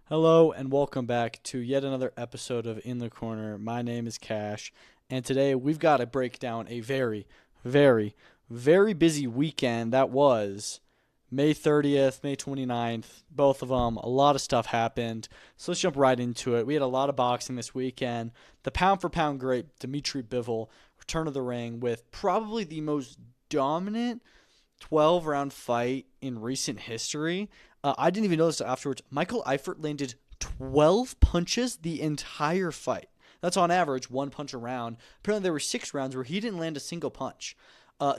Hello and welcome back to yet another episode of In the Corner. My name is Cash, and today we've got to break down a very, very, very busy weekend that was May 30th, May 29th, both of them. A lot of stuff happened, so let's jump right into it. We had a lot of boxing this weekend. The pound for pound great Dmitry Bivol return to the ring with probably the most dominant 12-round fight in recent history. I didn't even notice afterwards. Michael Eifert landed 12 punches the entire fight. That's on average one punch a round. Apparently, there were 6 rounds where he didn't land a single punch.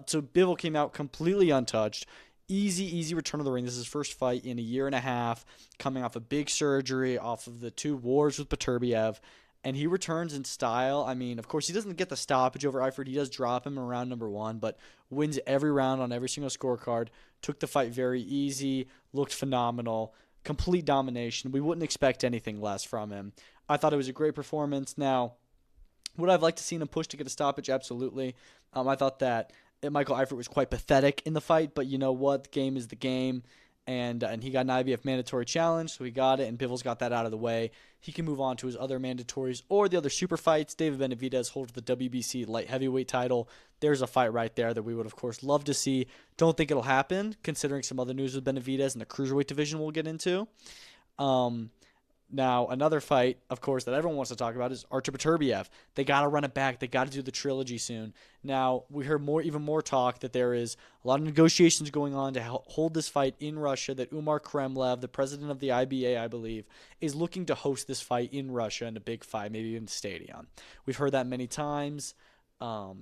So Bivol came out completely untouched. Easy return to the ring. This is his first fight in a year and a half, coming off a big surgery, off of the 2 wars with Beterbiev. And he returns in style. I mean, of course, he doesn't get the stoppage over Eifert. He does drop him in round number 1, but wins every round on every single scorecard. Took the fight very easy, looked phenomenal, complete domination. We wouldn't expect anything less from him. I thought it was a great performance. Now, would I have liked to see him push to get a stoppage? Absolutely. I thought that Michael Eifert was quite pathetic in the fight, but you know what? The game is the game. And he got an IBF mandatory challenge, so he got it, and Bivol's got that out of the way. He can move on to his other mandatories or the other super fights. David Benavidez holds the WBC light heavyweight title. There's a fight right there that we would, of course, love to see. Don't think it'll happen, considering some other news with Benavidez in the cruiserweight division we'll get into. Now, another fight, of course, that everyone wants to talk about is Artur Beterbiev. They got to run it back. They got to do the trilogy soon. Now, we heard even more talk that there is a lot of negotiations going on to hold this fight in Russia, that Umar Kremlev, the president of the IBA, I believe, is looking to host this fight in Russia in a big fight, maybe in the stadium. We've heard that many times. Not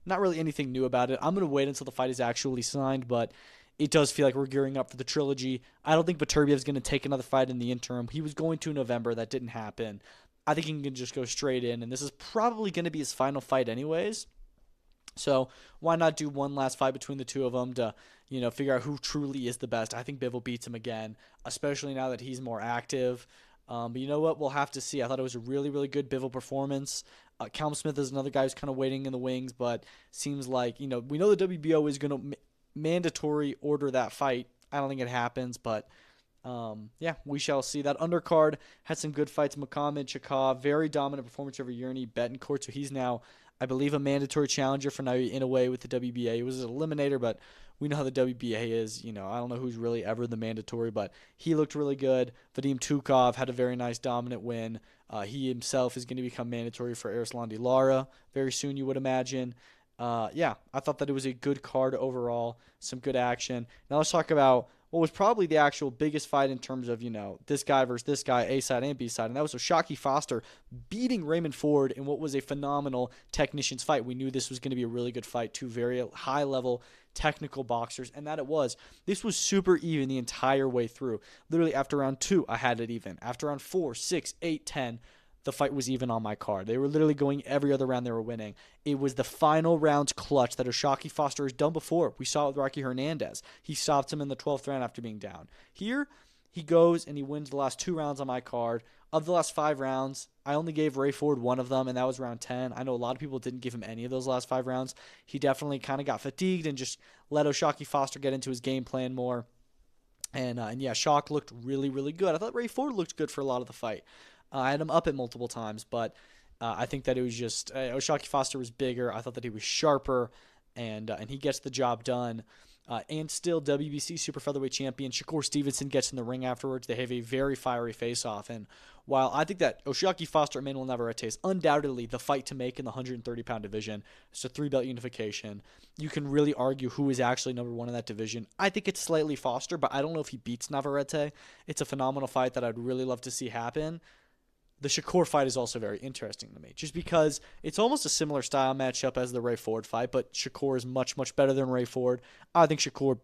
really anything new about it. I'm going to wait until the fight is actually signed, but it does feel like we're gearing up for the trilogy. I don't think Beterbiev's going to take another fight in the interim. He was going to in November. That didn't happen. I think he can just go straight in, and this is probably going to be his final fight anyways. So why not do one last fight between the two of them to, figure out who truly is the best? I think Bivol beats him again, especially now that he's more active. But you know what? We'll have to see. I thought it was a really, really good Bivol performance. Callum Smith is another guy who's kind of waiting in the wings, but seems like, we know the WBO is going to mandatory order that fight. I don't think it happens, but we shall see. That undercard had some good fights. Muhammad Shakar, very dominant performance over Yerny Betancourt, so he's now, I believe, a mandatory challenger for now in a way with the WBA. He was an eliminator, but we know how the WBA is. I don't know who's really ever the mandatory, but he looked really good. Vadim Tukov had a very nice dominant win. He himself is going to become mandatory for Arislandi Lara very soon, you would imagine. I thought that it was a good card overall, some good action. Now let's talk about what was probably the actual biggest fight in terms of, this guy versus this guy, A side and B side, and that was Shakur Foster beating Raymond Ford in what was a phenomenal technicians fight. We knew this was going to be a really good fight, two very high-level technical boxers, and that it was. This was super even the entire way through. Literally after round 2, I had it even. After round 4, 6, 8, 10, the fight was even on my card. They were literally going every other round they were winning. It was the final round's clutch that Shakur Foster has done before. We saw it with Rocky Hernandez. He stopped him in the 12th round after being down. Here, he goes and he wins the last 2 rounds on my card. Of the last 5 rounds, I only gave Ray Ford one of them, and that was round 10. I know a lot of people didn't give him any of those last 5 rounds. He definitely kind of got fatigued and just let Shakur Foster get into his game plan more. And Shaq looked really, really good. I thought Ray Ford looked good for a lot of the fight. I had him up it multiple times, but I think that it was just Shakur Foster was bigger. I thought that he was sharper, and he gets the job done. And still WBC super featherweight champion Shakur Stevenson gets in the ring afterwards. They have a very fiery face-off, and while I think that Shakur Foster and Manuel Navarrete is undoubtedly the fight to make in the 130-pound division, it's a 3-belt unification. You can really argue who is actually number 1 in that division. I think it's slightly Foster, but I don't know if he beats Navarrete. It's a phenomenal fight that I'd really love to see happen. The Shakur fight is also very interesting to me, just because it's almost a similar style matchup as the Ray Ford fight, but Shakur is much, much better than Ray Ford. I think Shakur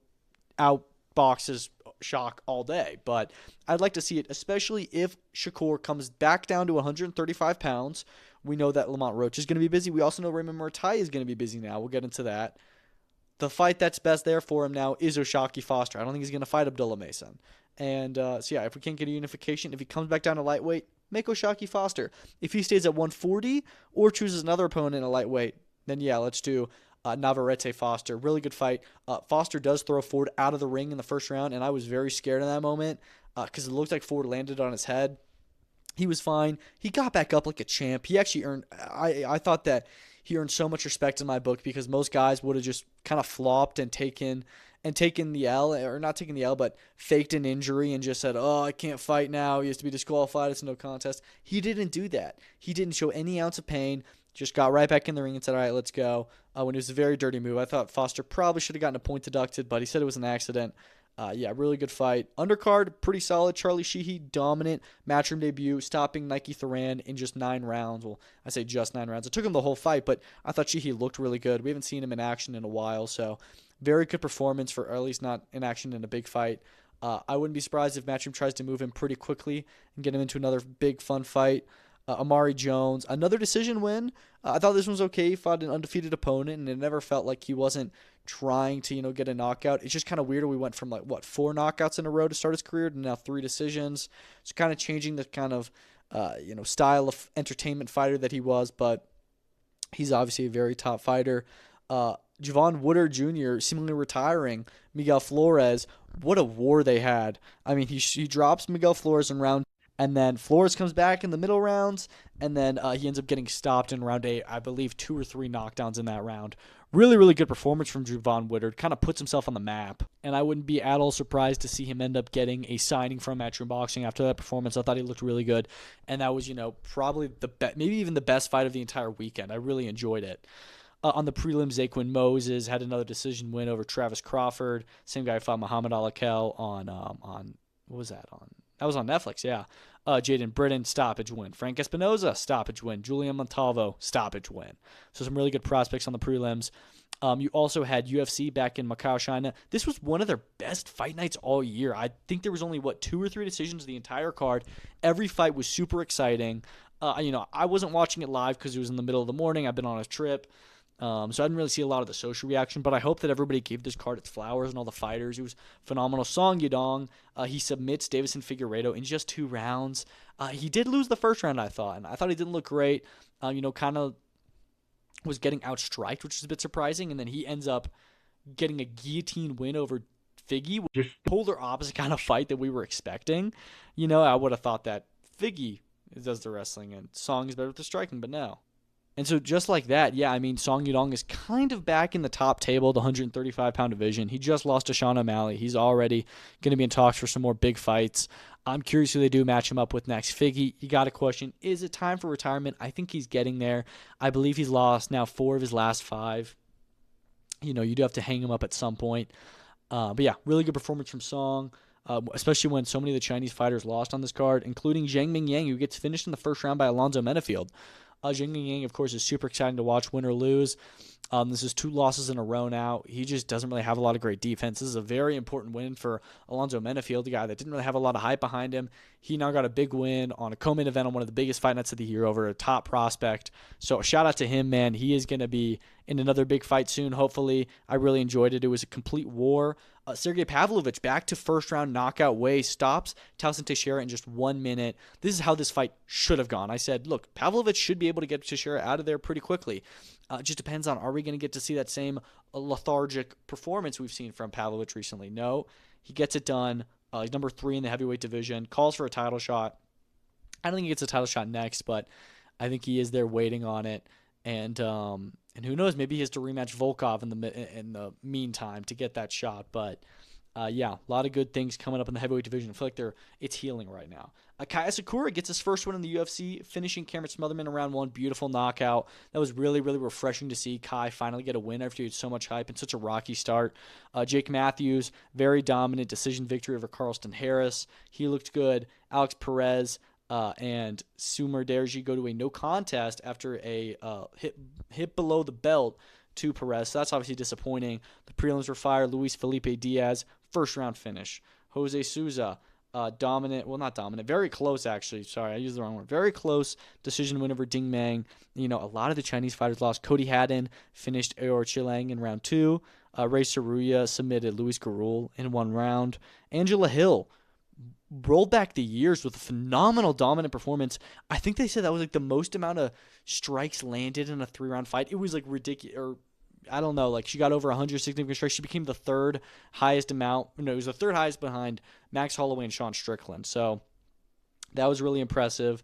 outboxes Shaq all day, but I'd like to see it, especially if Shakur comes back down to 135 pounds. We know that Lamont Roach is going to be busy. We also know Raymond Murtai is going to be busy now. We'll get into that. The fight that's best there for him now is Shakur Foster. I don't think he's going to fight Abdullah Mason. And if we can't get a unification, if he comes back down to lightweight, make Shakur Foster. If he stays at 140 or chooses another opponent in a lightweight, then let's do Navarrete Foster. Really good fight. Foster does throw Ford out of the ring in the first round, and I was very scared in that moment because it looked like Ford landed on his head. He was fine. He got back up like a champ. He actually earned. I thought that he earned so much respect in my book because most guys would have just kind of flopped and taken the L, or not taken the L, but faked an injury and just said, "Oh, I can't fight now. He has to be disqualified. It's no contest." He didn't do that. He didn't show any ounce of pain. Just got right back in the ring and said, "All right, let's go." When it was a very dirty move, I thought Foster probably should have gotten a point deducted, but he said it was an accident. Yeah, really good fight. Undercard, pretty solid. Charlie Sheehy, dominant. Matchroom debut, stopping Nike Thuran in just 9 rounds. Well, I say just 9 rounds. It took him the whole fight, but I thought Sheehy looked really good. We haven't seen him in action in a while, so very good performance for, or at least not in action in a big fight. I wouldn't be surprised if Matchroom tries to move him pretty quickly and get him into another big, fun fight. Amari Jones, another decision win. I thought this one was okay. He fought an undefeated opponent, and it never felt like he wasn't trying to, get a knockout. It's just kind of weird. We went from 4 knockouts in a row to start his career to now 3 decisions. It's kind of changing the kind of, style of entertainment fighter that he was, but he's obviously a very top fighter. Javon Woodard Jr. seemingly retiring. Miguel Flores, what a war they had. I mean, he drops Miguel Flores in round, and then Flores comes back in the middle rounds, and then he ends up getting stopped in round 8. I believe 2 or 3 knockdowns in that round. Really, really good performance from Javon Woodard. Kind of puts himself on the map. And I wouldn't be at all surprised to see him end up getting a signing from Matchroom Boxing after that performance. I thought he looked really good. And that was, probably maybe even the best fight of the entire weekend. I really enjoyed it. On the prelims, Zaquin Moses had another decision win over Travis Crawford. Same guy who fought Muhammad Alakel on what was that on? That was on Netflix, yeah. Jaden Britton, stoppage win. Frank Espinoza, stoppage win. Julian Montalvo, stoppage win. So some really good prospects on the prelims. You also had UFC back in Macau, China. This was one of their best fight nights all year. I think there was only, 2 or 3 decisions the entire card. Every fight was super exciting. I wasn't watching it live because it was in the middle of the morning. I've been on a trip. So I didn't really see a lot of the social reaction, but I hope that everybody gave this card its flowers and all the fighters. It was phenomenal. Song Yadong, he submits Deiveson Figueiredo in just 2 rounds. He did lose the first round, I thought, and I thought he didn't look great. Kind of was getting outstriked, which is a bit surprising, and then he ends up getting a guillotine win over Figgy, which is polar opposite kind of fight that we were expecting. I would have thought that Figgy does the wrestling and Song is better with the striking, but no. And so just like that, Song Yadong is kind of back in the top table, the 135-pound division. He just lost to Sean O'Malley. He's already going to be in talks for some more big fights. I'm curious who they do match him up with next. Figgy, you got a question. Is it time for retirement? I think he's getting there. I believe he's lost now 4 of his last 5. You do have to hang him up at some point. But yeah, really good performance from Song, especially when so many of the Chinese fighters lost on this card, including Zhang Mingyang, who gets finished in the first round by Alonzo Menafield. Zhang Mingyang, of course, is super exciting to watch, win or lose. This is 2 losses in a row now. He just doesn't really have a lot of great defense. This is a very important win for Alonzo Menafield, a guy that didn't really have a lot of hype behind him. He now got a big win on a co-main event on one of the biggest fight nights of the year over a top prospect. So shout out to him, man. He is going to be in another big fight soon, hopefully. I really enjoyed it. It was a complete war. Sergey Pavlovich back to first-round knockout way, stops Towson Teixeira in just 1 minute. This is how this fight should have gone. I said, look, Pavlovich should be able to get Teixeira out of there pretty quickly. It just depends on, are we going to get to see that same lethargic performance we've seen from Pavlovich recently? No, he gets it done. He's number 3 in the heavyweight division, calls for a title shot. I don't think he gets a title shot next, but I think he is there waiting on it. And who knows, maybe he has to rematch Volkov in the meantime to get that shot. But a lot of good things coming up in the heavyweight division. I feel like it's healing right now. Kaya Sakura gets his first win in the UFC, finishing Cameron Smotherman in round 1. Beautiful knockout. That was really, really refreshing to see Kai finally get a win after he had so much hype and such a rocky start. Jake Matthews, very dominant decision victory over Carlston Harris. He looked good. Alex Perez and Sumer Derji go to a no contest after a hit below the belt to Perez. So that's obviously disappointing. The prelims were fire. Luis Felipe Diaz, first round finish. Jose Souza, dominant, well, not dominant, very close actually. Sorry, I used the wrong word. Very close decision win over Ding Meng. A lot of the Chinese fighters lost. Cody Haddon finished Aor Chilang in round 2. Ray Saruya submitted Luis Garul in 1 round. Angela Hill rolled back the years with a phenomenal dominant performance. I think they said that was the most amount of strikes landed in a 3-round fight. It was ridiculous, or I don't know, like she got over 100 significant strikes. She became the third highest amount. No, it was the third highest behind Max Holloway and Sean Strickland. So that was really impressive.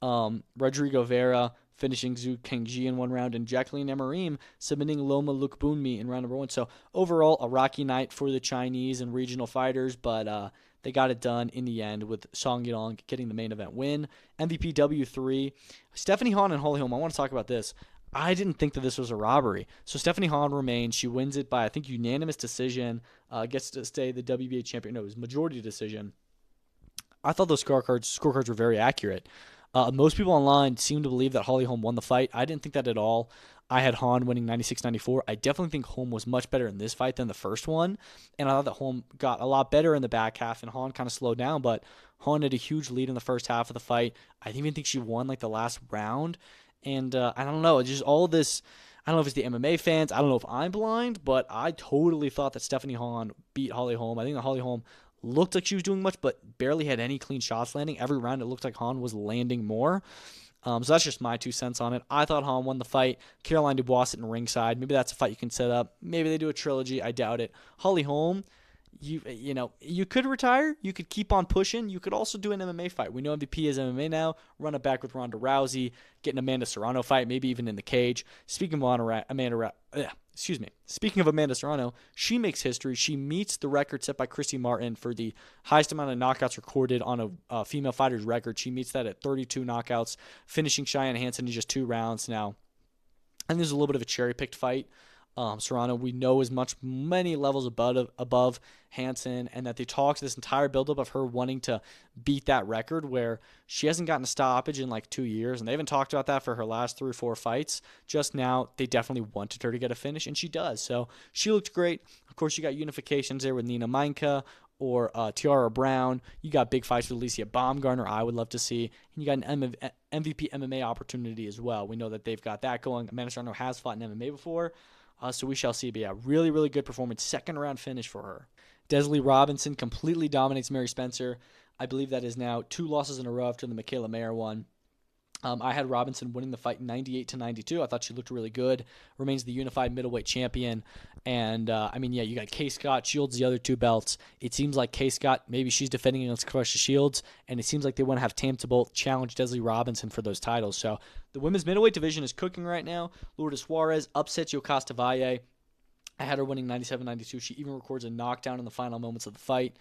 Rodrigo Vera finishing Zhu Kengji in one round, and Jacqueline Emerim submitting Loma Lukbunmi in round number 1. So overall, a rocky night for the Chinese and regional fighters, but they got it done in the end with Song Yadong getting the main event win. MVP W3, Stephanie Hahn and Holly Holm. I want to talk about this. I didn't think that this was a robbery. So Stephanie Hahn remains. She wins it by, I think, unanimous decision. Gets to stay the WBA champion. No, it was majority decision. I thought those scorecards were very accurate. Most people online seem to believe that Holly Holm won the fight. I didn't think that at all. I had Hahn winning 96-94. I definitely think Holm was much better in this fight than the first one. And I thought that Holm got a lot better in the back half, and Hahn kind of slowed down. But Hahn had a huge lead in the first half of the fight. I didn't even think she won like the last round. And I don't know, just all of this, I don't know if it's the MMA fans, I don't know if I'm blind, but I totally thought that Stephanie Hahn beat Holly Holm. I think that Holly Holm looked like she was doing much, but barely had any clean shots landing. Every round it looked like Hahn was landing more. So that's just my 2 cents on it. I thought Hahn won the fight. Caroline Dubois sitting ringside. Maybe that's a fight you can set up. Maybe they do a trilogy. I doubt it. Holly Holm, you could retire. You could keep on pushing. You could also do an MMA fight. We know MVP is MMA now. Run it back with Ronda Rousey. Get an Amanda Serrano fight, maybe even in the cage. Speaking of Amanda Serrano, she makes history. She meets the record set by Christy Martin for the highest amount of knockouts recorded on a female fighter's record. She meets that at 32 knockouts, finishing Cheyenne Hansen in just 2 rounds now. And there's a little bit of a cherry-picked fight. Serrano, we know, is many levels above Hansen, and that they talked this entire buildup of her wanting to beat that record where she hasn't gotten a stoppage in like 2 years, and they haven't talked about that for her last 3 or 4 fights. Just now, they definitely wanted her to get a finish, and she does. So she looked great. Of course, you got unifications there with Nina Mainka or Tiara Brown. You got big fights with Alicia Baumgartner, I would love to see. And you got an MVP MMA opportunity as well. We know that they've got that going. Amanda Serrano has fought in MMA before. So we shall see. But yeah, really, really good performance. 2nd round finish for her. Desley Robinson completely dominates Mary Spencer. I believe that is now 2 losses in a row after the Michaela Mayer one. I had Robinson winning the fight 98-92. I thought she looked really good. Remains the unified middleweight champion. And, you got Kay Scott, Shields the other 2 belts. It seems like Kay Scott, maybe she's defending against Clarissa Shields, and it seems like they want to have Tam to both challenge Desley Robinson for those titles. So the women's middleweight division is cooking right now. Lourdes Suarez upsets Yokasta Valle. I had her winning 97-92. She even records a knockdown in the final moments of the fight.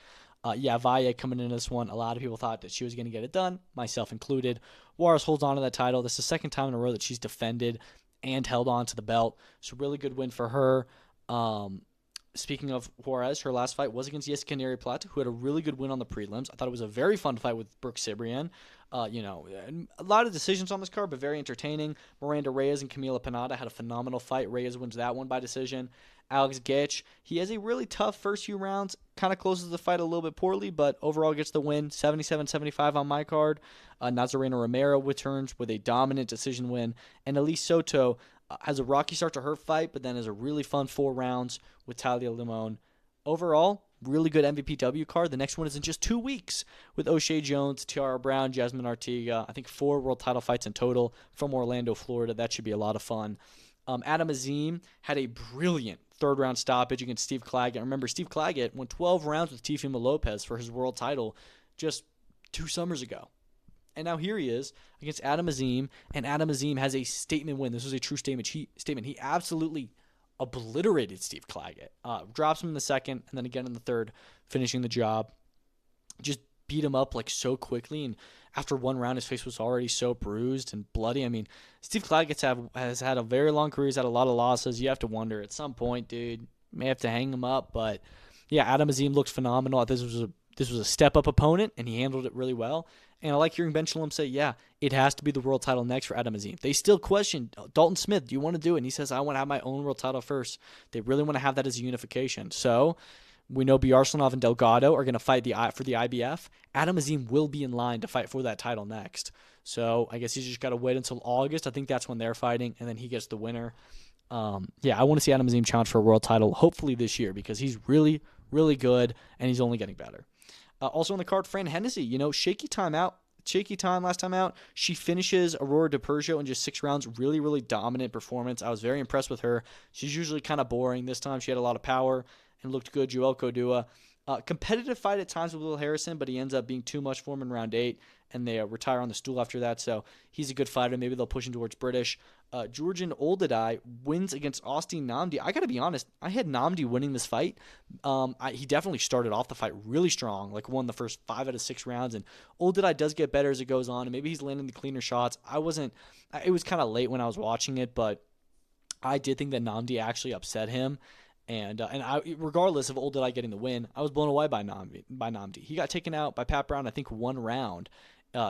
Valle coming into this one, a lot of people thought that she was going to get it done, myself included. Juarez holds on to that title. This is the 2nd time in a row that she's defended and held on to the belt. So really good win for her. Speaking of Juarez, her last fight was against Jessica Neri-Plata, who had a really good win on the prelims. I thought it was a very fun fight with Brooke Cibrian. A lot of decisions on this card, but very entertaining. Miranda Reyes and Camila Panada had a phenomenal fight. Reyes wins that one by decision. Alex Gaethje, he has a really tough first few rounds, kind of closes the fight a little bit poorly, but overall gets the win, 77-75 on my card. Nazarena Romero returns with a dominant decision win, and Elise Soto has a rocky start to her fight, but then has a really fun 4 rounds with Talia Limon. Overall, really good MVPW card. The next one is in just 2 weeks with O'Shea Jones, Tiara Brown, Jasmine Artiga. I think 4 world title fights in total from Orlando, Florida. That should be a lot of fun. Adam Azim had a brilliant 3rd round stoppage against Steve Claggett. Remember, Steve Claggett went 12 rounds with Teofimo Lopez for his world title just 2 summers ago. And now here he is against Adam Azim, and Adam Azim has a statement win. This was a true statement. He absolutely obliterated Steve Claggett. Drops him in the 2nd, and then again in the 3rd, finishing the job. Just beat him up like so quickly, and after 1 round, his face was already so bruised and bloody. I mean, Steve Claggett has had a very long career. He's had a lot of losses. You have to wonder at some point, dude, may have to hang him up. But yeah, Adam Azim looked phenomenal. This was a step-up opponent, and he handled it really well. And I like hearing Ben Shalom say, yeah, it has to be the world title next for Adam Azim. They still question, Dalton Smith, do you want to do it? And he says, I want to have my own world title first. They really want to have that as a unification. So we know Bjarslunov and Delgado are going to fight for the IBF. Adam Azim will be in line to fight for that title next. So I guess he's just got to wait until August. I think that's when they're fighting, and then he gets the winner. I want to see Adam Azim challenge for a world title, hopefully this year, because he's really, really good, and he's only getting better. Also on the card, Fran Hennessy, shaky time out. shaky time last time out. She finishes Aurora DiPergio in just 6 rounds. Really, really dominant performance. I was very impressed with her. She's usually kind of boring. This time she had a lot of power and looked good. Joel Kodua. Competitive fight at times with Will Harrison, but he ends up being too much for him in round 8, and they retire on the stool after that. So he's a good fighter. Maybe they'll push him towards British. Georgian Oldadai wins against Austin Namdi. I got to be honest, I had Namdi winning this fight. He definitely started off the fight really strong, like won the first 5 out of 6 rounds, and Oldadai does get better as it goes on, and maybe he's landing the cleaner shots. It was kind of late when I was watching it, but I did think that Namdi actually upset him. And regardless of Oldadai getting the win, I was blown away by Namdi. He got taken out by Pat Brown, I think, 1 round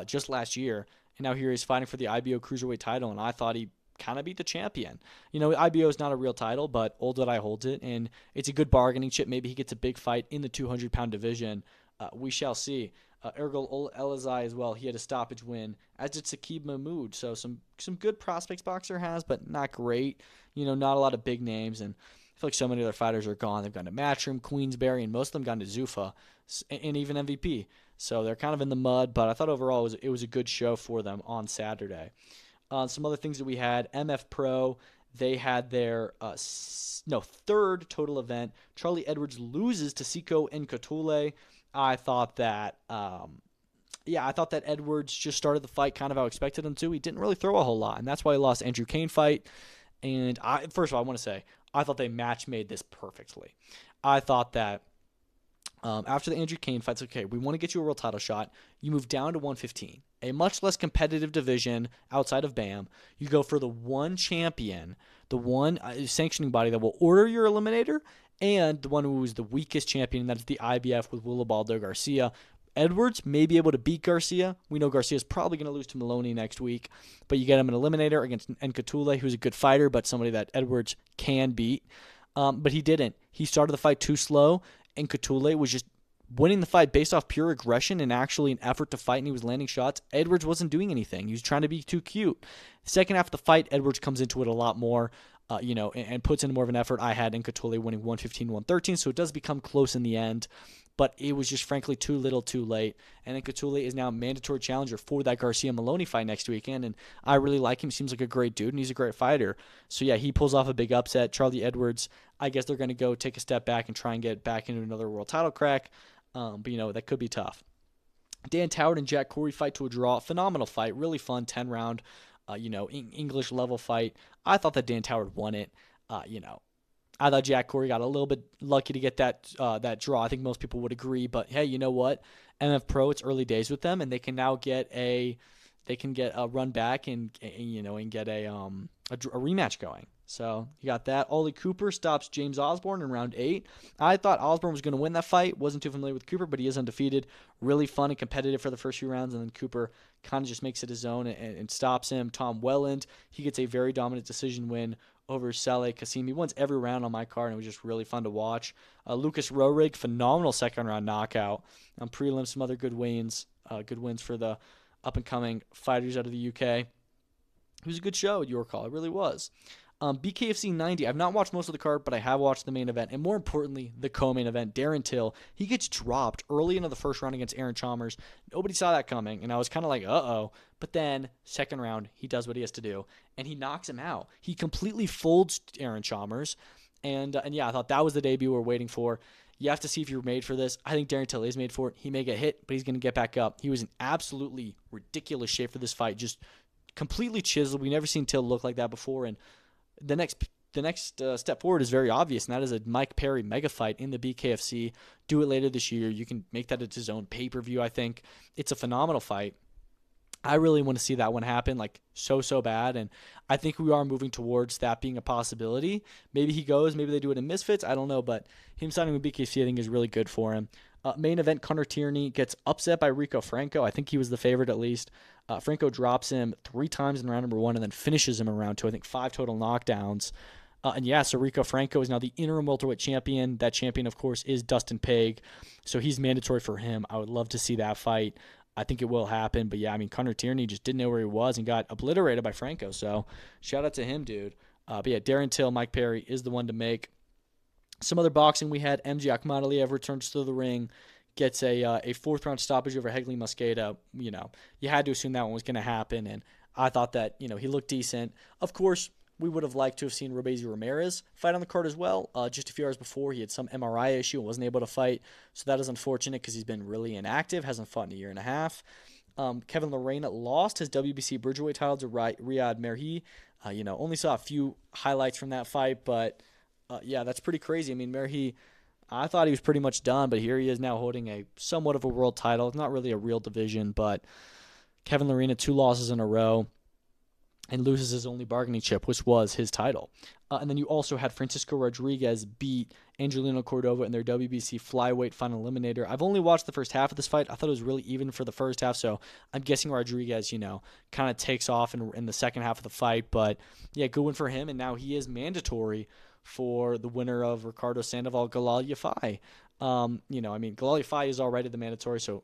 just last year, and now here he's fighting for the IBO Cruiserweight title, and I thought he kind of beat the champion. IBO is not a real title, but Oldadai holds it, and it's a good bargaining chip. Maybe he gets a big fight in the 200-pound division. We shall see. Ergel Elazai as well. He had a stoppage win, as did Saqib Mahmoud. So some good prospects Boxer has, but not great. Not a lot of big names, and I feel like so many other fighters are gone. They've gone to Matchroom, Queensberry, and most of them gone to Zuffa, and even MVP. So they're kind of in the mud, but I thought overall it was a good show for them on Saturday. Some other things that we had, MF Pro, they had their third total event. Charlie Edwards loses to Siko Nkatule. I thought that Edwards just started the fight kind of how I expected him to. He didn't really throw a whole lot, and that's why he lost Andrew Kane fight. And first of all, I want to say, I thought they match made this perfectly. I thought that after the Andrew Kane fights, okay, we want to get you a world title shot. You move down to 115, a much less competitive division outside of BAM. You go for the one champion, the one sanctioning body that will order your eliminator, and the one who is the weakest champion, and that is the IBF with Wilibaldo Garcia. Edwards may be able to beat Garcia. We know Garcia is probably going to lose to Maloney next week, but you get him an eliminator against Nkatule, who's a good fighter, but somebody that Edwards can beat. But he didn't. He started the fight too slow, and Nkatule was just winning the fight based off pure aggression and actually an effort to fight, and he was landing shots. Edwards wasn't doing anything. He was trying to be too cute. Second half of the fight, Edwards comes into it a lot more, and puts in more of an effort. I had Nkatule winning 115-113, so it does become close in the end. But it was just frankly too little too late. And Nkatule is now a mandatory challenger for that Garcia-Maloney fight next weekend. And I really like him. Seems like a great dude, and he's a great fighter. So, yeah, he pulls off a big upset. Charlie Edwards, I guess they're going to go take a step back and try and get back into another world title crack. But, that could be tough. Dan Toward and Jack Corey fight to a draw. Phenomenal fight. Really fun 10-round, English level fight. I thought that Dan Toward won it. I thought Jack Corey got a little bit lucky to get that draw. I think most people would agree. But hey, you know what? MF Pro, it's early days with them, and they can now get a run back and get a rematch going. So you got that. Ollie Cooper stops James Osborne in round 8. I thought Osborne was going to win that fight. Wasn't too familiar with Cooper, but he is undefeated. Really fun and competitive for the first few rounds, and then Cooper kind of just makes it his own and stops him. Tom Welland, he gets a very dominant decision win over Saleh Kasim. He wins every round on my card, and it was just really fun to watch. Lucas Rohrig, phenomenal second-round knockout. Prelim, some other good wins for the up-and-coming fighters out of the UK. It was a good show at your call. It really was. BKFC 90, I've not watched most of the card, but I have watched the main event, and more importantly, the co-main event. Darren Till, he gets dropped early into the first round against Aaron Chalmers. Nobody saw that coming, and I was kind of like, uh-oh. But then, second round, he does what he has to do, and he knocks him out. He completely folds Aaron Chalmers, and yeah, I thought that was the debut we're waiting for. You have to see if you're made for this. I think Darren Till is made for it. He may get hit, but he's going to get back up. He was in absolutely ridiculous shape for this fight, just completely chiseled. We've never seen Till look like that before, and the next step forward is very obvious, and that is a Mike Perry mega fight in the BKFC. Do it later this year. You can make that its own pay-per-view, I think. It's a phenomenal fight. I really want to see that one happen, so bad, and I think we are moving towards that being a possibility. Maybe he goes, maybe they do it in Misfits, I don't know, but him signing with BKFC I think is really good for him. Main event, Connor Tierney gets upset by Rico Franco. I think he was the favorite at least. Franco drops him 3 times in round number 1 and then finishes him in round 2. I think 5 total knockdowns. So Rico Franco is now the interim welterweight champion. That champion, of course, is Dustin Paige. So he's mandatory for him. I would love to see that fight. I think it will happen. But yeah, Connor Tierney just didn't know where he was and got obliterated by Franco. So shout out to him, dude. But yeah, Darren Till, Mike Perry is the one to make. Some other boxing we had. MG Akhmadaliev returns to the ring. gets a fourth-round stoppage over Hegley Mosqueda. You had to assume that one was going to happen, and I thought that, he looked decent. Of course, we would have liked to have seen Robeisy Ramirez fight on the card as well. Just a few hours before, he had some MRI issue and wasn't able to fight, so that is unfortunate because he's been really inactive, hasn't fought in a year and a half. Kevin Lorraine lost his WBC Bridgerweight title to Riyad Merhi. Only saw a few highlights from that fight, but that's pretty crazy. I mean, Merhi, I thought he was pretty much done, but here he is now holding a somewhat of a world title. It's not really a real division, but Kevin Lorraine 2 losses in a row and loses his only bargaining chip, which was his title. And then you also had Francisco Rodriguez beat Angelino Cordova in their WBC flyweight final eliminator. I've only watched the first half of this fight. I thought it was really even for the first half, so I'm guessing Rodriguez, kind of takes off in the second half of the fight. But, yeah, good win for him, and now he is mandatory for the winner of Ricardo Sandoval Galal Yafai. Galal Yafai is already the mandatory, so,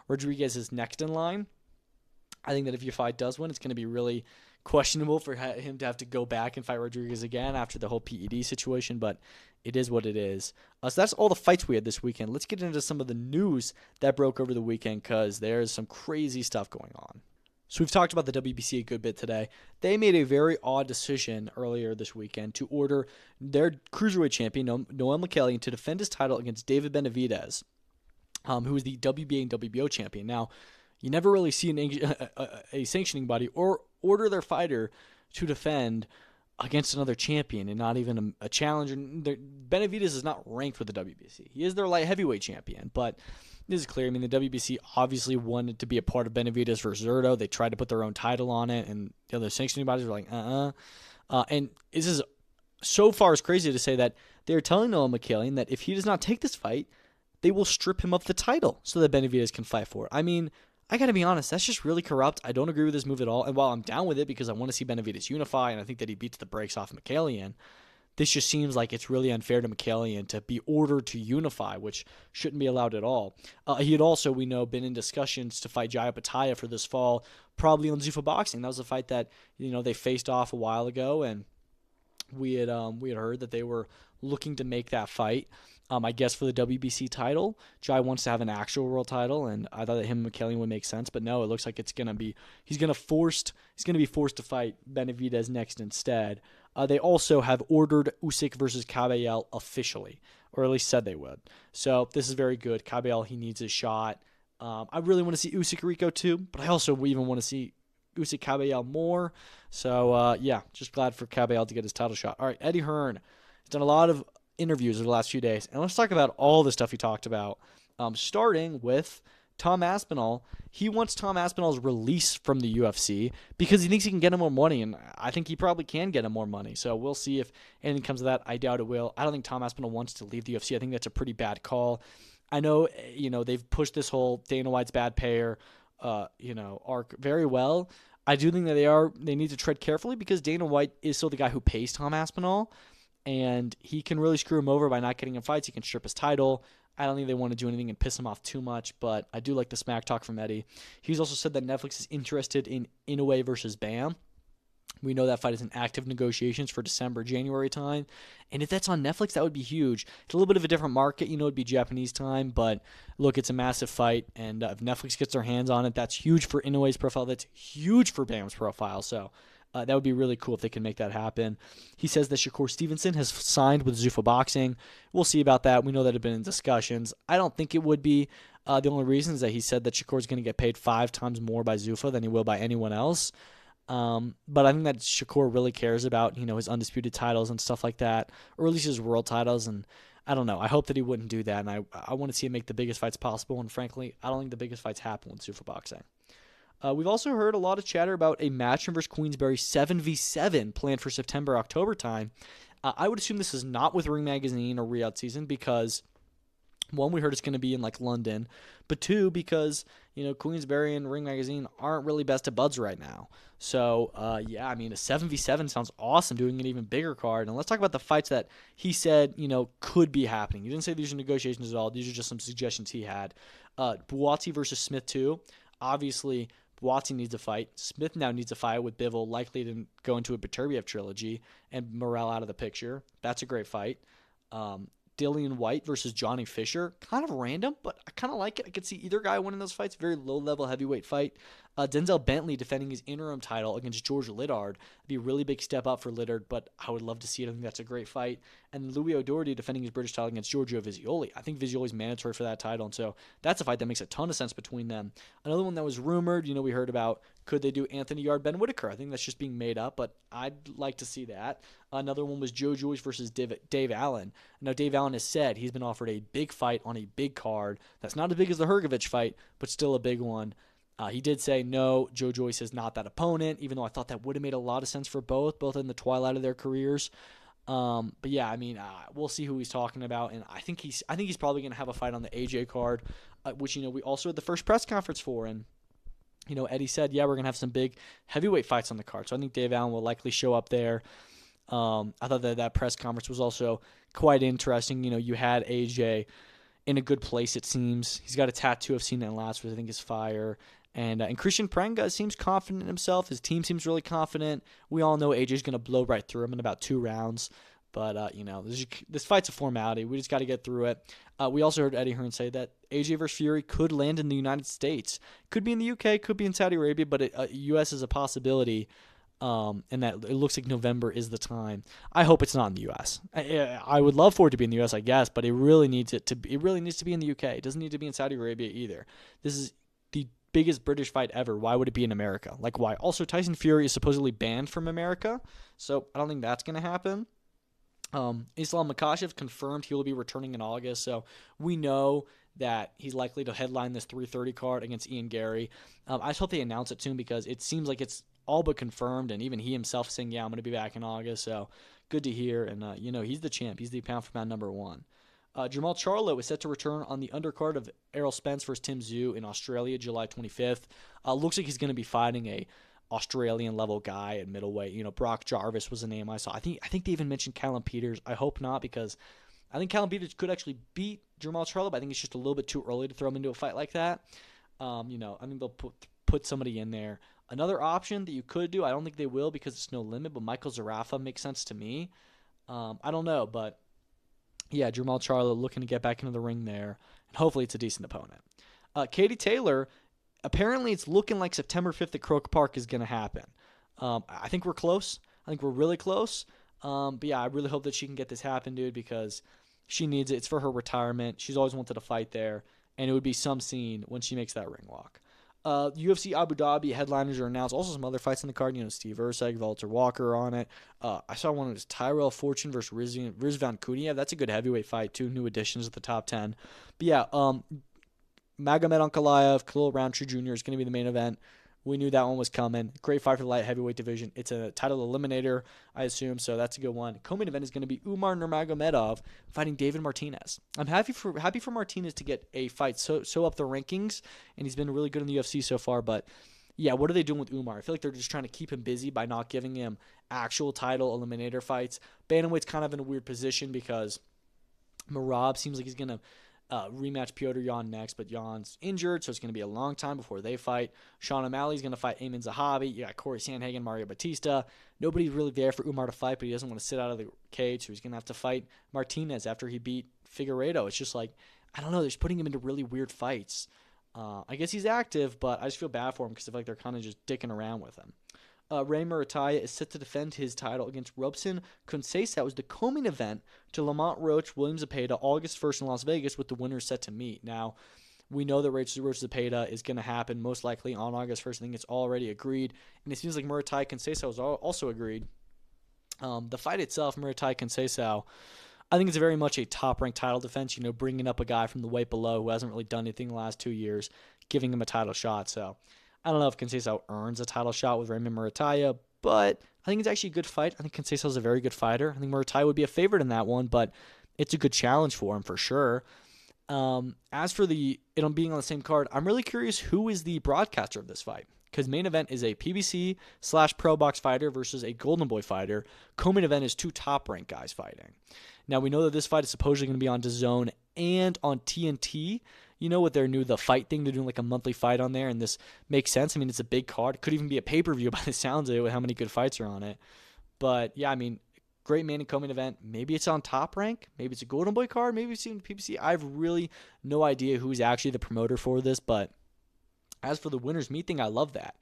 Rodriguez is next in line. I think that if Yafai does win, it's going to be really questionable for him to have to go back and fight Rodriguez again after the whole PED situation, but it is what it is. So that's all the fights we had this weekend. Let's get into some of the news that broke over the weekend because there's some crazy stuff going on. So we've talked about the WBC a good bit today. They made a very odd decision earlier this weekend to order their cruiserweight champion, Noel Mikaelian, to defend his title against David Benavidez, who is the WBA and WBO champion. Now, you never really see a sanctioning body or order their fighter to defend against another champion and not even a challenger. Benavidez is not ranked with the WBC. He is their light heavyweight champion, but this is clear. I mean, the WBC obviously wanted to be a part of Benavidez versus Zurdo. They tried to put their own title on it, and the other sanctioning bodies were like, and this is so far as crazy to say that they're telling Noel Mikaelian that if he does not take this fight, they will strip him of the title so that Benavidez can fight for it. I mean, I got to be honest, that's just really corrupt. I don't agree with this move at all. And while I'm down with it because I want to see Benavidez unify and I think that he beats the brakes off Mikaelian, this just seems like it's really unfair to Mikaelian to be ordered to unify, which shouldn't be allowed at all. He had also, we know, been in discussions to fight Jaya Pataya for this fall, probably on Zuffa Boxing. That was a fight that, they faced off a while ago, and we had heard that they were looking to make that fight. I guess for the WBC title, Jai wants to have an actual world title, and I thought that him and Mikaelian would make sense, but no, it looks like he's gonna be forced to fight Benavidez next instead. They also have ordered Usyk versus Cabello officially, or at least said they would. So this is very good. Cabello, he needs a shot. I really want to see Usyk Rico too, but I also even want to see Usyk Cabello more. So just glad for Cabello to get his title shot. All right, Eddie Hearn has done a lot of interviews over the last few days, and let's talk about all the stuff he talked about, starting with Tom Aspinall. He wants Tom Aspinall's release from the UFC because he thinks he can get him more money, and I think he probably can get him more money, so we'll see if anything comes of that. I doubt it will. I don't think Tom Aspinall wants to leave the UFC. I think that's a pretty bad call. I know, they've pushed this whole Dana White's bad payer, arc very well. I do think that they need to tread carefully because Dana White is still the guy who pays Tom Aspinall, and he can really screw him over by not getting him fights. He can strip his title. I don't think they want to do anything and piss him off too much, but I do like the smack talk from Eddie. He's also said that Netflix is interested in Inoue versus Bam. We know that fight is in active negotiations for December, January time. And if that's on Netflix, that would be huge. It's a little bit of a different market. It'd be Japanese time. But look, it's a massive fight. And if Netflix gets their hands on it, that's huge for Inoue's profile. That's huge for Bam's profile. So that would be really cool if they can make that happen. He says that Shakur Stevenson has signed with Zuffa Boxing. We'll see about that. We know that it had been in discussions. I don't think it would be. The only reason is that he said that Shakur is going to get paid 5 times more by Zuffa than he will by anyone else. But I think that Shakur really cares about, his undisputed titles and stuff like that, or at least his world titles. And I don't know. I hope that he wouldn't do that. And I want to see him make the biggest fights possible. And frankly, I don't think the biggest fights happen with Zuffa Boxing. We've also heard a lot of chatter about a Matchroom versus Queensberry 7v7 planned for September, October time. I would assume this is not with Ring Magazine or Riyadh Season because, one, we heard it's going to be in London, but 2, because Queensberry and Ring Magazine aren't really best of buds right now. So a 7v7 sounds awesome, doing an even bigger card. And let's talk about the fights that he said could be happening. He didn't say these are negotiations at all. These are just some suggestions he had. Buatsi versus Smith 2. Obviously, Buatsi needs a fight. Smith now needs a fight with Bivol, likely to go into a Beterbiev trilogy and Morrell out of the picture. That's a great fight. Dillian White versus Johnny Fisher. Kind of random, but I kind of like it. I could see either guy winning those fights. Very low-level heavyweight fight. Denzel Bentley defending his interim title against George Liddard. It'd be a really big step up for Liddard, but I would love to see it. I think that's a great fight. And Louis O'Doherty defending his British title against Giorgio Vizioli. I think Vizioli's mandatory for that title, and so that's a fight that makes a ton of sense between them. Another one that was rumored, we heard about, could they do Anthony Yarde, Ben Whitaker? I think that's just being made up, but I'd like to see that. Another one was Joe Joyce versus Dave Allen. Now, Dave Allen has said he's been offered a big fight on a big card. That's not as big as the Hrgovic fight, but still a big one. He did say, no, Joe Joyce is not that opponent, even though I thought that would have made a lot of sense for both in the twilight of their careers. But yeah, we'll see who he's talking about, and I think he's probably going to have a fight on the AJ card, which we also had the first press conference for, and Eddie said, yeah, we're going to have some big heavyweight fights on the card, so I think Dave Allen will likely show up there. I thought that press conference was also quite interesting. You had AJ in a good place, it seems. He's got a tattoo I've seen that last, which I think is fire. And Christian Prenga seems confident in himself. His team seems really confident. We all know AJ's going to blow right through him in about 2 rounds. But, this fight's a formality. We just got to get through it. We also heard Eddie Hearn say that AJ versus Fury could land in the United States. Could be in the UK, could be in Saudi Arabia, but U.S. is a possibility. And that it looks like November is the time. I hope it's not in the U.S. I would love for it to be in the U.S., I guess, but it really needs to be in the UK. It doesn't need to be in Saudi Arabia either. This is the biggest British fight ever. Why would it be in America? Like, why? Also, Tyson Fury is supposedly banned from America, so I don't think that's going to happen. Islam Makhachev confirmed he will be returning in August, so we know that he's likely to headline this 330 card against Ian Gary. I just hope they announce it soon because it seems like it's all but confirmed, and even he himself saying, yeah, I'm going to be back in August, so good to hear. And, he's the champ. He's the pound-for-pound number 1. Jamal Charlo is set to return on the undercard of Errol Spence versus Tim Tszyu in Australia, July 25th. Looks like he's going to be fighting a Australian-level guy at middleweight. Brock Jarvis was a name I saw. I think they even mentioned Callum Peters. I hope not, because I think Callum Peters could actually beat Jamal Charlo, but I think it's just a little bit too early to throw him into a fight like that. I think they'll put somebody in there. Another option that you could do, I don't think they will because it's no limit, but Michael Zarafa makes sense to me. I don't know, but yeah, Jamal Charlo looking to get back into the ring there, and hopefully it's a decent opponent. Katie Taylor, apparently it's looking like September 5th at Croke Park is going to happen. I think we're close. I think we're really close. But yeah, I really hope that she can get this happen, dude, because she needs it. It's for her retirement. She's always wanted to fight there, and it would be some scene when she makes that ring walk. UFC Abu Dhabi headliners are announced. Also some other fights in the card. Steve Erceg, Walter Walker on it. I saw one of those Tyrell Fortune versus Rizvan Kuniev. That's a good heavyweight fight. 2 new additions at the top 10. But yeah, Magomed Ankalaev, Khalil Roundtree Jr. is going to be the main event. We knew that one was coming. Great fight for the light heavyweight division. It's a title eliminator, I assume, so that's a good one. Co-main event is going to be Umar Nurmagomedov fighting David Martinez. I'm happy for Martinez to get a fight so up the rankings, and he's been really good in the UFC so far. But yeah, what are they doing with Umar? I feel like they're just trying to keep him busy by not giving him actual title eliminator fights. Bantamweight's kind of in a weird position because Merab seems like he's going to rematch Piotr Jan next, but Jan's injured, so it's going to be a long time before they fight. Sean O'Malley's going to fight Eamon Zahavi. You got Corey Sandhagen, Mario Batista. Nobody's really there for Umar to fight, but he doesn't want to sit out of the cage, so he's going to have to fight Martinez after he beat Figueiredo. It's just like, I don't know, they're just putting him into really weird fights. I guess he's active, but I just feel bad for him because I feel like they're kind of just dicking around with him. Ray Murataya is set to defend his title against Robson Conceição. That was the co-main event to Lamont Roach, William Zepeda, August 1st in Las Vegas, with the winner set to meet. Now, we know that Roach Zepeda is going to happen most likely on August 1st. I think it's already agreed, and it seems like Murataya Conceição is also agreed. The fight itself, Murataya Conceição, I think it's very much a top-ranked title defense, bringing up a guy from the weight below who hasn't really done anything the last 2 years, giving him a title shot, so I don't know if Conceição earns a title shot with Raymond Murataya, but I think it's actually a good fight. I think Conceição is a very good fighter. I think Murataya would be a favorite in that one, but it's a good challenge for him for sure. As for it being on the same card, I'm really curious who is the broadcaster of this fight, because main event is a PBC/Pro Box fighter versus a Golden Boy fighter. Co-main event is 2 top-ranked guys fighting. Now, we know that this fight is supposedly going to be on DAZN and on TNT. With their new The Fight thing, they're doing like a monthly fight on there, and this makes sense. I mean, it's a big card. It could even be a pay-per-view by the sounds of it with how many good fights are on it. But, yeah, I mean, Great main and co-main event. Maybe it's on Top Rank. Maybe it's a Golden Boy card. Maybe it's even PPC. I have really no idea who's actually the promoter for this, but as for the winners meet thing, I love that.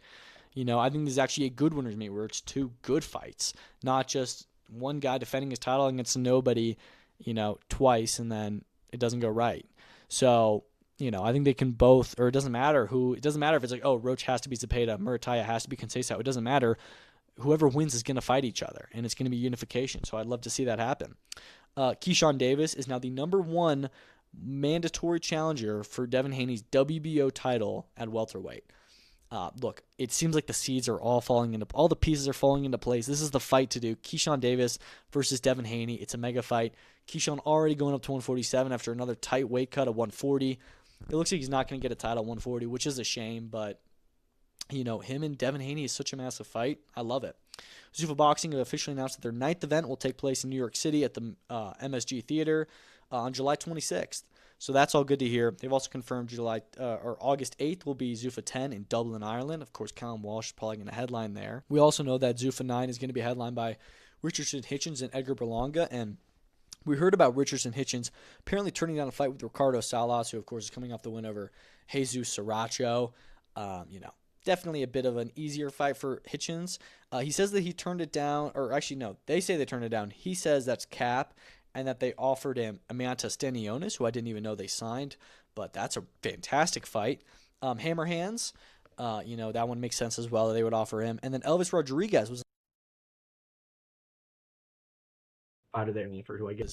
I think this is actually a good winners meet where it's two good fights, not just one guy defending his title against nobody, twice and then it doesn't go right. So, I think they can both, or it doesn't matter if it's like, oh, Roach has to be Zepeda, Murataya has to be Conceição. It doesn't matter. Whoever wins is going to fight each other, and it's going to be unification. So I'd love to see that happen. Keyshawn Davis is now the number 1 mandatory challenger for Devin Haney's WBO title at welterweight. Look, it seems like the seeds are all the pieces are falling into place. This is the fight to do. Keyshawn Davis versus Devin Haney. It's a mega fight. Keyshawn already going up to 147 after another tight weight cut of 140. It looks like he's not going to get a title at 140, which is a shame, but him and Devin Haney is such a massive fight. I love it. Zuffa Boxing have officially announced that their 9th event will take place in New York City at the MSG Theater on July 26th. So that's all good to hear. They've also confirmed August 8th will be Zuffa 10 in Dublin, Ireland. Of course, Callum Walsh is probably going to headline there. We also know that Zuffa 9 is going to be headlined by Richardson Hitchens and Edgar Berlanga, and we heard about Richardson Hitchens apparently turning down a fight with Ricardo Salas, who, of course, is coming off the win over Jesus Saracho. Definitely a bit of an easier fight for Hitchens. He says that he turned it down, or actually, no, they say they turned it down. He says that's cap, and that they offered him Amanda Stenionis, who I didn't even know they signed, but that's a fantastic fight. Hammer Hands, that one makes sense as well. They would offer him. And then Elvis Rodriguez was out of there for who I guess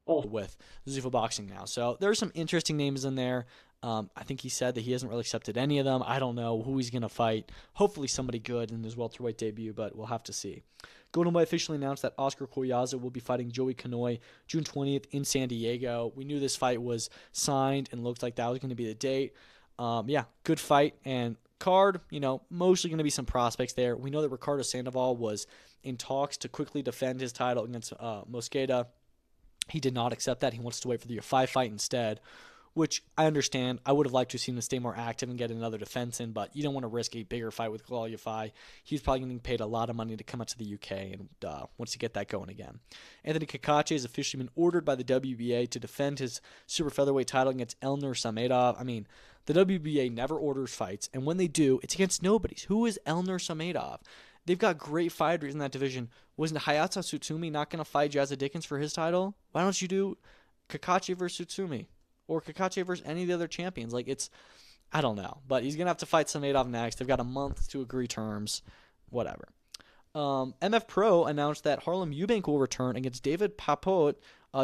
with Zuffa Boxing now. So there's some interesting names in there. I think he said that he hasn't really accepted any of them. I don't know who he's going to fight. Hopefully somebody good in his welterweight debut, but we'll have to see. Golden Boy officially announced that Oscar Collazo will be fighting Joey Canoy June 20th in San Diego. We knew this fight was signed and looked like that was going to be the date. Good fight and card, mostly going to be some prospects there. We know that Ricardo Sandoval was in talks to quickly defend his title against Mosqueda. He did not accept that. He wants to wait for the UFC fight instead, which I understand. I would have liked to have seen him stay more active and get another defense in, but you don't want to risk a bigger fight with Galal. He's probably getting paid a lot of money to come out to the UK and wants to get that going again. Anthony Kakache has officially been ordered by the WBA to defend his super featherweight title against Elnur Samedov. I mean, the WBA never orders fights, and when they do, it's against nobodies. Who is Elnur Samedov? They've got great fighters in that division. Wasn't Hayata Tsutsumi not going to fight Jazza Dickens for his title? Why don't you do Kakache versus Tsutsumi? Or Kakache versus any of the other champions? I don't know. But he's going to have to fight Samedov next. They've got a month to agree terms. Whatever. MF Pro announced that Harlem Eubank will return against David Papot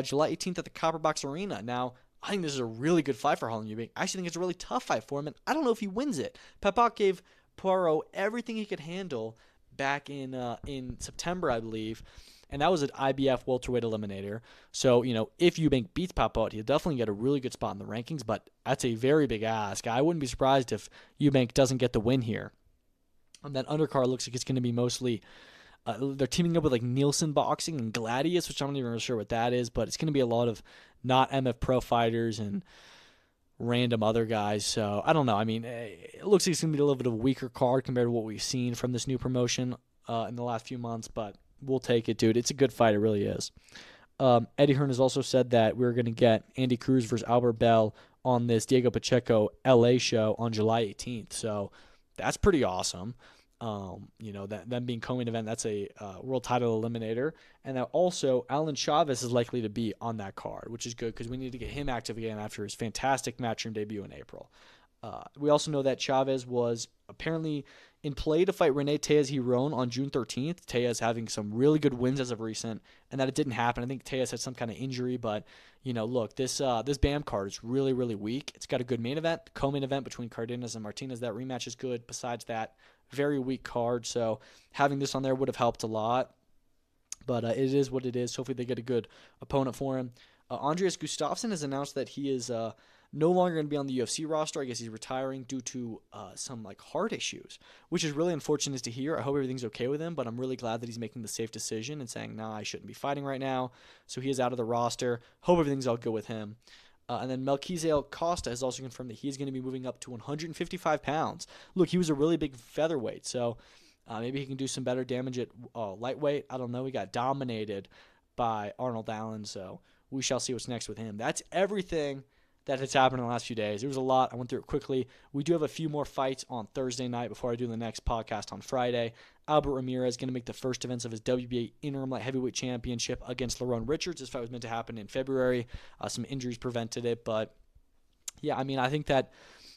July 18th at the Copperbox Arena. Now, I think this is a really good fight for Harlem Eubank. I actually think it's a really tough fight for him, and I don't know if he wins it. Papot gave Poirot everything he could handle back in September, I believe, and that was an IBF welterweight eliminator. So, if Eubank beats Papot, he'll definitely get a really good spot in the rankings, but that's a very big ask. I wouldn't be surprised if Eubank doesn't get the win here. And that undercard looks like it's going to be mostly, they're teaming up with Nielsen Boxing and Gladius, which I'm not even really sure what that is, but it's going to be a lot of not MF Pro fighters and random other guys. So I don't know. I mean, it looks like it's going to be a little bit of a weaker card compared to what we've seen from this new promotion in the last few months, but we'll take it, dude. It's a good fight. It really is. Eddie Hearn has also said that we're going to get Andy Cruz versus Albert Bell on this Diego Pacheco LA show on July 18th. So that's pretty awesome. That them being co-main event, that's a world title eliminator. And that also Alan Chavez is likely to be on that card, which is good because we need to get him active again after his fantastic Matchroom debut in April. We also know that Chavez was apparently in play to fight Rene Tejas-Giron on June 13th. Tejas having some really good wins as of recent, and that it didn't happen. I think Tejas had some kind of injury, but look, this BAM card is really, really weak. It's got a good main event, co-main event between Cardenas and Martinez. That rematch is good. Besides that, very weak card. So having this on there would have helped a lot. But it is what it is. Hopefully they get a good opponent for him. Andreas Gustafsson has announced that he is no longer going to be on the UFC roster. I guess he's retiring due to some heart issues, which is really unfortunate to hear. I hope everything's okay with him, but I'm really glad that he's making the safe decision and saying, nah, I shouldn't be fighting right now. So he is out of the roster. Hope everything's all good with him. And then Melquizael Costa has also confirmed that he's going to be moving up to 155 pounds. Look, he was a really big featherweight, so Maybe he can do some better damage at lightweight. I don't know. He got dominated by Arnold Allen, so we shall see what's next with him. That's everything that has happened in the last few days. There was a lot. I went through it quickly. We do have a few more fights on Thursday night before I do the next podcast on Friday. Albert Ramirez is going to make the first defense of his WBA interim light heavyweight championship against Lerone Richards. This fight was meant to happen in February. Some injuries prevented it, but yeah, I mean, I think that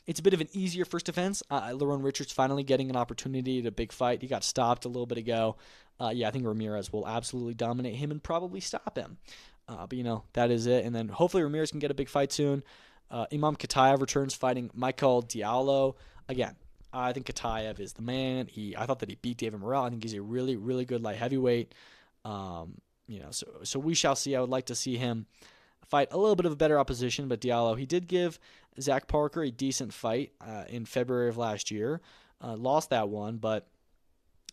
it's a bit of an easier first defense. Lerone Richards finally getting an opportunity at a big fight. He got stopped a little bit ago. I think Ramirez will absolutely dominate him and probably stop him. But, that is it. And then hopefully Ramirez can get a big fight soon. Imam Katayev returns fighting Michael Diallo. Again, I think Katayev is the man. I thought that he beat David Morrell. I think he's a really, really good light heavyweight. So we shall see. I would like to see him fight a little bit of a better opposition, but Diallo, he did give Zach Parker a decent fight in February of last year. Lost that one, but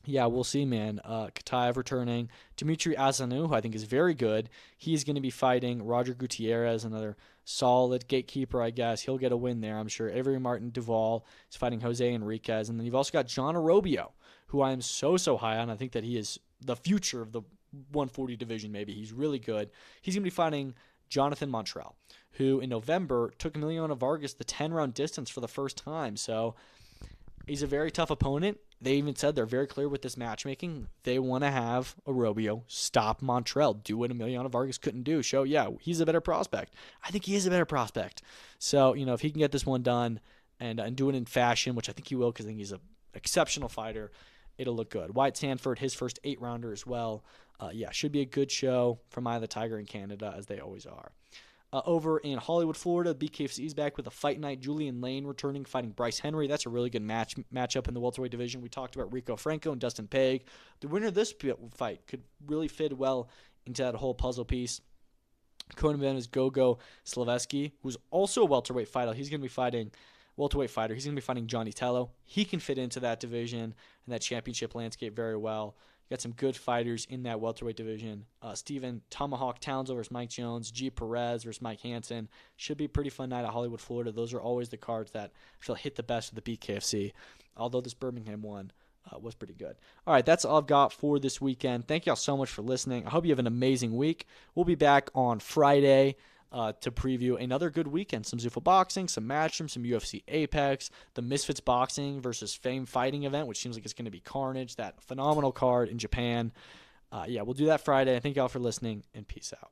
yeah, we'll see, man. Katayev returning. Dmitry Azanu, who I think is very good. He's going to be fighting Roger Gutierrez, another solid gatekeeper, I guess. He'll get a win there, I'm sure. Avery Martin Duval is fighting Jose Enriquez. And then you've also got John Arobio, who I am so high on. I think that he is the future of the 140 division, maybe. He's really good. He's going to be fighting Jonathan Montrell, who in November took Emiliano Vargas the 10-round distance for the first time. So he's a very tough opponent. They even said they're very clear with this matchmaking. They want to have Arobio stop Montrell, do what Emiliano Vargas couldn't do. Show, he's a better prospect. I think he is a better prospect. So, if he can get this one done and do it in fashion, which I think he will because I think he's an exceptional fighter, it'll look good. Wyatt Sanford, his first 8-rounder as well. Should be a good show from Eye of the Tiger in Canada, as they always are. Over in Hollywood, Florida, BKFC is back with a fight night. Julian Lane returning, fighting Bryce Henry. That's a really good matchup in the welterweight division. We talked about Rico Franco and Dustin Page. The winner of this fight could really fit well into that whole puzzle piece. Conan Ben's Gogo Slaveski, who's also a welterweight fighter. He's going to be fighting Johnny Tello. He can fit into that division and that championship landscape very well. Got some good fighters in that welterweight division. Steven Tomahawk Townsend versus Mike Jones. G. Perez versus Mike Hansen. Should be a pretty fun night at Hollywood, Florida. Those are always the cards that I feel hit the best of the BKFC, although this Birmingham one was pretty good. All right, that's all I've got for this weekend. Thank y'all so much for listening. I hope you have an amazing week. We'll be back on Friday to preview another good weekend. Some Zuffa boxing, some Matchroom, some UFC Apex, the Misfits boxing versus Fame fighting event, which seems like it's going to be carnage. That phenomenal card in Japan. We'll do that Friday. Thank y'all for listening, and peace out.